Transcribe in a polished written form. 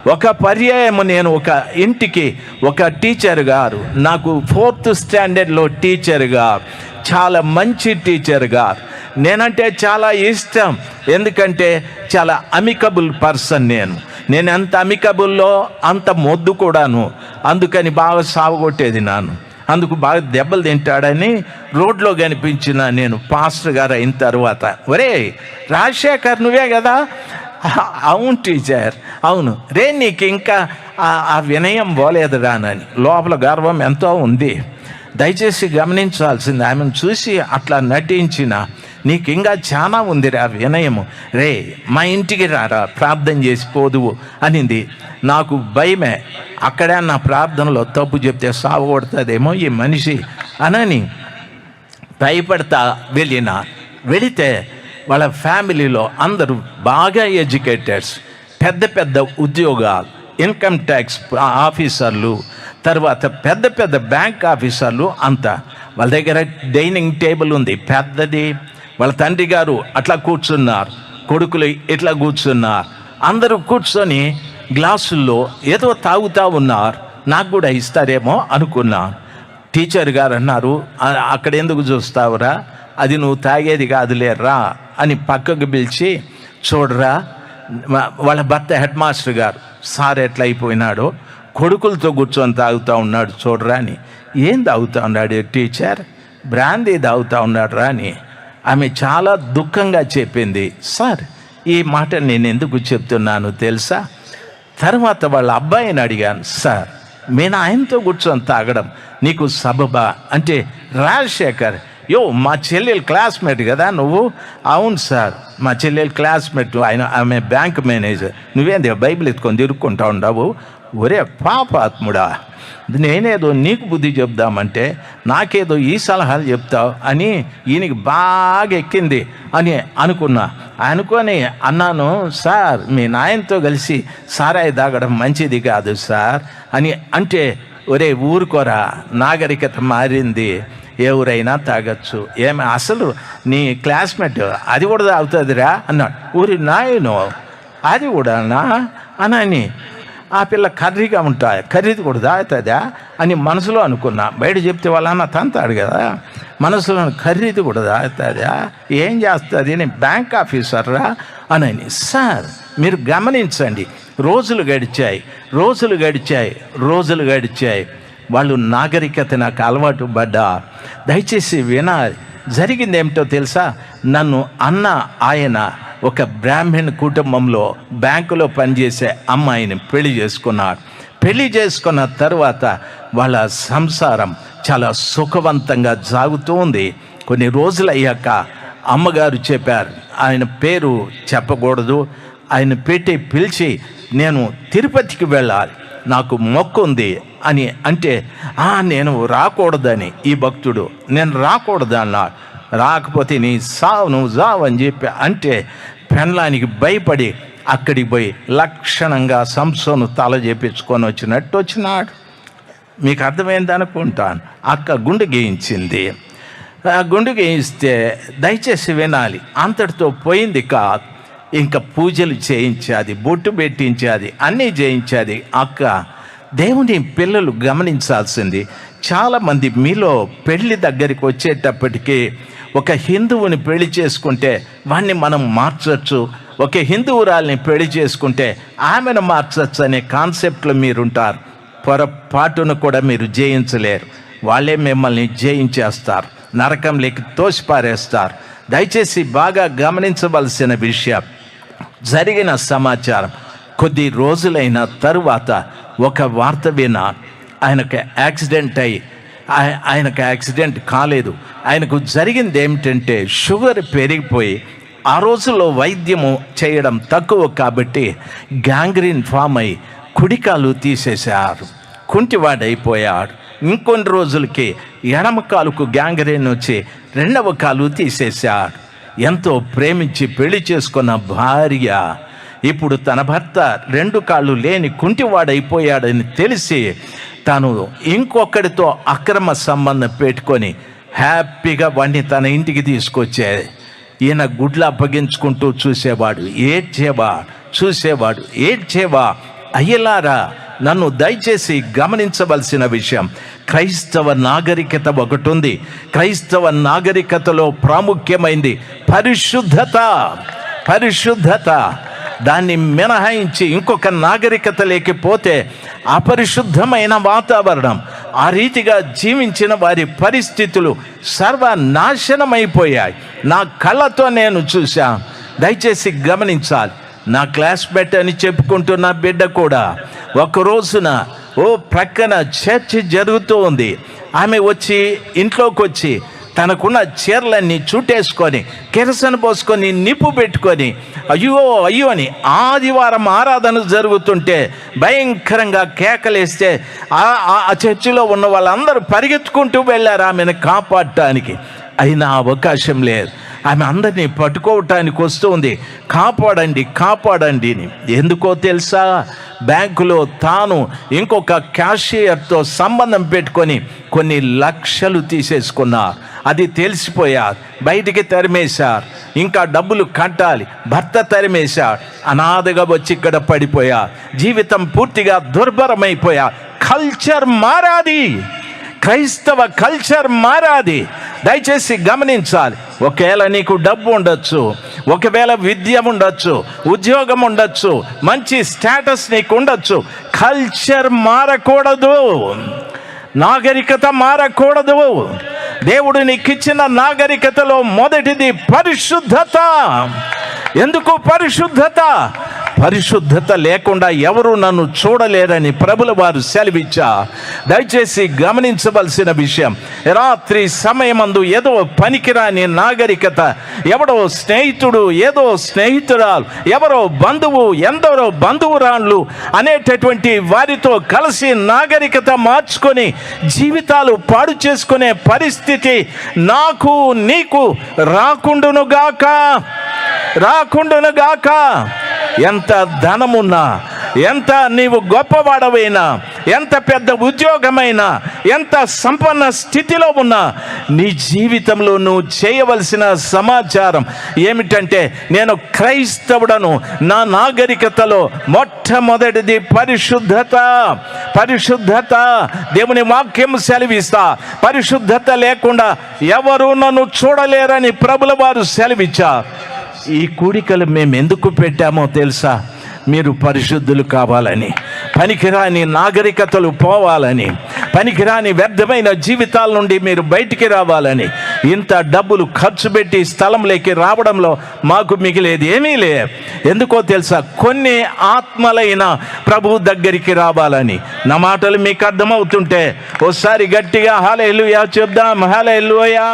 ఒక పర్యాయము నేను ఒక ఇంటికి ఒక టీచర్ గారు, నాకు 4th స్టాండర్డ్లో టీచర్ గారు, చాలా మంచి టీచర్ గారు. నేనంటే చాలా ఇష్టం, ఎందుకంటే చాలా అమికబుల్ పర్సన్. నేను ఎంత అమికబుల్లో అంత మొద్దు కూడాను. అందుకని బాగా సావగొట్టేది నాను. అందుకు బాగా దెబ్బలు తింటాడని రోడ్లో కనిపించిన నేను పాస్టర్ గారు అయిన తర్వాత, ఒరే రాజశేఖర్ నువ్వే కదా? అవును టీచర్, అవును. రే నీకు ఇంకా ఆ వినయం పోలేదు రానని. లోపల గర్వం ఎంతో ఉంది. దయచేసి గమనించాల్సింది, ఆమెను చూసి అట్లా నటించిన నీకు ఇంకా చాలా ఉంది రా వినయము. రే మా ఇంటికి రారా, ప్రార్థన చేసి పోదువు అనింది. నాకు భయమే, అక్కడే నా ప్రార్థనలో తప్పు చెప్తే సావగొడుతుందేమో ఈ మనిషి అనని భయపడతా వెళితే వాళ్ళ ఫ్యామిలీలో అందరూ బాగా ఎడ్యుకేటెడ్స్, పెద్ద పెద్ద ఉద్యోగాలు, ఇన్కమ్ ట్యాక్స్ ఆఫీసర్లు, తర్వాత పెద్ద పెద్ద బ్యాంక్ ఆఫీసర్లు అంతా. వాళ్ళ దగ్గర డైనింగ్ టేబుల్ ఉంది పెద్దది. వాళ్ళ తండ్రి గారు అట్లా కూర్చున్నారు, కొడుకులు ఇట్లా కూర్చున్నారు. అందరూ కూర్చొని గ్లాసుల్లో ఏదో తాగుతూ ఉన్నారు. నాకు కూడా ఇస్తారేమో అనుకున్నాను. టీచర్ గారు అన్నారు, అక్కడ ఎందుకు చూస్తావురా, అది నువ్వు తాగేది కాదులేరా అని పక్కకు పిలిచి, చూడరా వాళ్ళ భర్త హెడ్ మాస్టర్ గారు, సార్ ఎట్లా అయిపోయినాడో, కొడుకులతో కూర్చొని తాగుతూ ఉన్నాడు చూడరా అని. ఏం తాగుతూ ఉన్నాడు టీచర్? బ్రాందీ తాగుతూ ఉన్నాడు రా అని. ఆమె చాలా దుఃఖంగా చెప్పింది. సార్ ఈ మాట నేను ఎందుకు చెప్తున్నాను తెలుసా? తర్వాత వాళ్ళ అబ్బాయిని అడిగాను, సార్ నేను ఆయనతో కూర్చొని తాగడం నీకు సబబా అంటే, రాజశేఖర్ మా చెల్లెలు క్లాస్మేట్ కదా నువ్వు? అవును సార్, మా చెల్లెలు క్లాస్మేట్, ఆమె బ్యాంక్ మేనేజర్. నువ్వేంది బైబిల్ ఎత్తుకొని తిరుక్కుంటా ఉండవు? ఒరే పాపాత్ముడా, నేనేదో నీకు బుద్ధి చెప్దామంటే నాకేదో ఈ సలహాలు చెప్తావు అని ఈయనకి బాగా ఎక్కింది అని అనుకొని అన్నాను, సార్ మీ నాయనతో కలిసి సారాయి తాగడం మంచిది కాదు సార్ అని అంటే, ఒరే ఊరుకోరా, నాగరికత మారింది, ఎవరైనా తాగొచ్చు, ఏమి అసలు నీ క్లాస్మేట్ అది కూడా తాగుతుందిరా అన్నాడు. ఊరి నాయను అది కూడానా అని. ఆ పిల్ల కర్రీగా ఉంటాయి, కర్రీది కూడా తాగుతుందా అని మనసులో అనుకున్నా. బయట చెప్తే వాళ్ళన్న తంతాడు కదా, మనసులో కర్రీది కూడా తాగుతుందా, ఏం చేస్తుంది, నేను బ్యాంక్ ఆఫీసర్రా అని. సార్ మీరు గమనించండి, రోజులు గడిచాయి. వాళ్ళు నాగరికత నాకు అలవాటు పడ్డా. దయచేసి వినాలి, జరిగింది ఏమిటో తెలుసా? నన్ను అన్న ఆయన ఒక బ్రాహ్మణ్ కుటుంబంలో బ్యాంకులో పనిచేసే అమ్మాయిని పెళ్లి చేసుకున్న తర్వాత వాళ్ళ సంసారం చాలా సుఖవంతంగా సాగుతూ ఉంది. కొన్ని రోజులు అయ్యాక అమ్మగారు చెప్పారు, ఆయన పేరు చెప్పకూడదు, ఆయన పిలిచి నేను తిరుపతికి వెళ్ళాలి, నాకు మొక్కు ఉంది అని అంటే, నేను రాకూడదని ఈ భక్తుడు, నేను రాకూడదు అన్నాడు. రాకపోతే నీ నువ్వు సావు అని చెప్పి అంటే, పెండ్లానికి భయపడి అక్కడికి పోయి లక్షణంగా సంసోను తల చేపించుకొని వచ్చినాడు. మీకు అర్థమైంది అనుకుంటాను. అక్క గుండె గేయించింది. గుండె గేయిస్తే దయచేసి వినాలి, అంతటితో పోయింది కాదు, ఇంకా పూజలు చేయించేది, బొట్టు పెట్టించేది, అన్నీ చేయించేది అక్క. దేవుని పిల్లలు గమనించాల్సింది, చాలామంది మీలో పెళ్లి దగ్గరికి వచ్చేటప్పటికీ ఒక హిందువుని పెళ్లి చేసుకుంటే వాడిని మనం మార్చచ్చు, ఒక హిందువురాల్ని పెళ్లి చేసుకుంటే ఆమెను మార్చచ్చు అనే కాన్సెప్ట్లో మీరుంటారు. పొరపాటును కూడా మీరు జయించలేరు, వాళ్ళే మిమ్మల్ని జయించేస్తారు, నరకంలోకి తోసిపారేస్తారు. దయచేసి బాగా గమనించవలసిన విషయం, జరిగిన సమాచారం కొద్ది రోజులైన తరువాత ఒక వార్త విన్నా, ఆయనకు యాక్సిడెంట్ కాలేదు. ఆయనకు జరిగింది ఏమిటంటే, షుగర్ పెరిగిపోయి ఆ రోజుల్లో వైద్యము చేయడం తక్కువ కాబట్టి గ్యాంగ్రీన్ ఫామ్ అయి కుడికాలు తీసేశారు, కుంటివాడైపోయాడు. ఇంకొన్ని రోజులకి ఎడమ కాలుకు గ్యాంగ్రీన్ వచ్చి రెండవ కాలు తీసేశాడు. ఎంతో ప్రేమించి పెళ్లి చేసుకున్న భార్య ఇప్పుడు తన భర్త 2 కాళ్ళు లేని కుంటివాడైపోయాడని తెలిసి తాను ఇంకొకడితో అక్రమ సంబంధం పెట్టుకొని హ్యాపీగా వాడిని తన ఇంటికి తీసుకొచ్చేది. ఈయన గుడ్లు అప్పగించుకుంటూ చూసేవాడు, ఏడ్చేవా అయ్యలారా, నన్ను దయచేసి గమనించవలసిన విషయం, క్రైస్తవ నాగరికత ఒకటి ఉంది. క్రైస్తవ నాగరికతలో ప్రాముఖ్యమైంది పరిశుద్ధత. పరిశుద్ధత దాన్ని మినహాయించి ఇంకొక నాగరికత లేకపోతే అపరిశుద్ధమైన వాతావరణం, ఆ రీతిగా జీవించిన వారి పరిస్థితులు సర్వనాశనమైపోయాయి. నా కళ్ళతో నేను చూశా. దయచేసి గమనించాలి. నా క్లాస్మేట్ అని చెప్పుకుంటున్న బిడ్డ కూడా ఒక రోజున ప్రక్కన చర్చ్ జరుగుతూ ఉంది. ఆమె వచ్చి ఇంట్లోకి వచ్చి తనకున్న చీరలన్నీ చుట్టేసుకొని కిరసన పోసుకొని నిప్పు పెట్టుకొని అయ్యో అయ్యో అని ఆదివారం ఆరాధన జరుగుతుంటే భయంకరంగా కేకలేస్తే ఆ చర్చిలో ఉన్న వాళ్ళందరూ పరిగెత్తుకుంటూ వెళ్ళారు ఆమెను కాపాడటానికి. అయినా అవకాశం లేదు. ఆమె అందరినీ పట్టుకోవటానికి వస్తుంది. కాపాడండి కాపాడండి అని. ఎందుకో తెలుసా? బ్యాంకులో తాను ఇంకొక క్యాషియర్తో సంబంధం పెట్టుకొని కొన్ని లక్షలు తీసేసుకున్నారు. అది తెలిసిపోయారు, బయటికి తరిమేశారు. ఇంకా డబ్బులు కట్టాలి, భర్త తరిమేశారు. అనాథగా వచ్చి ఇక్కడ పడిపోయారు. జీవితం పూర్తిగా దుర్భరమైపోయారు. కల్చర్ మారాది, క్రైస్తవ కల్చర్ మారాది. దయచేసి గమనించాలి. ఒకవేళ నీకు డబ్బు ఉండొచ్చు, ఒకవేళ విద్య ఉండొచ్చు, ఉద్యోగం ఉండొచ్చు, మంచి స్టేటస్ నీకు ఉండొచ్చు, కల్చర్ మారకూడదు, నాగరికత మారకూడదు. దేవుడు నీకు ఇచ్చిన నాగరికతలో మొదటిది పరిశుద్ధత. ఎందుకు పరిశుద్ధత? పరిశుద్ధత లేకుండా ఎవరు నన్ను చూడలేరని ప్రభుల వారు సెలవిచ్చా. దయచేసి గమనించవలసిన విషయం, రాత్రి సమయమందు ఏదో పనికిరాని నాగరికత, ఎవడో స్నేహితుడు, ఏదో స్నేహితురాలు, ఎవరో బంధువు, ఎందరో బంధువురాళ్ళు అనేటటువంటి వారితో కలిసి నాగరికత మార్చుకొని జీవితాలు పాడు చేసుకునే పరిస్థితి నాకు నీకు రాకుండునుగాక, రాకుండునుగాక. ఎంత ధనమున్నా, ఎంత నీవు గొప్పవాడవైనా, ఎంత పెద్ద ఉద్యోగమైనా, ఎంత సంపన్న స్థితిలో ఉన్నా, నీ జీవితంలో నువ్వు చేయవలసిన సమాచారం ఏమిటంటే, నేను క్రైస్తవుడను, నా నాగరికతలో మొట్టమొదటిది పరిశుద్ధత. పరిశుద్ధత. దేవుని వాక్యం సెలవిస్తా, పరిశుద్ధత లేకుండా ఎవరు నన్ను చూడలేరని ప్రభుల వారు సెలవిచ్చా. ఈ కూడికలు మేము ఎందుకు పెట్టామో తెలుసా? మీరు పరిశుద్ధులు కావాలని, పనికిరాని నాగరికతలు పోవాలని, పనికిరాని వ్యర్థమైన జీవితాల నుండి మీరు బయటికి రావాలని. ఇంత డబ్బులు ఖర్చు పెట్టి స్థలంలోకి రావడంలో మాకు మిగిలేది ఏమీ లేదు. ఎందుకో తెలుసా? కొన్ని ఆత్మలైన ప్రభు దగ్గరికి రావాలని. నా మాటలు మీకు అర్థమవుతుంటే ఒకసారి గట్టిగా హల్లెలూయా చెప్దాం. హల్లెలూయా.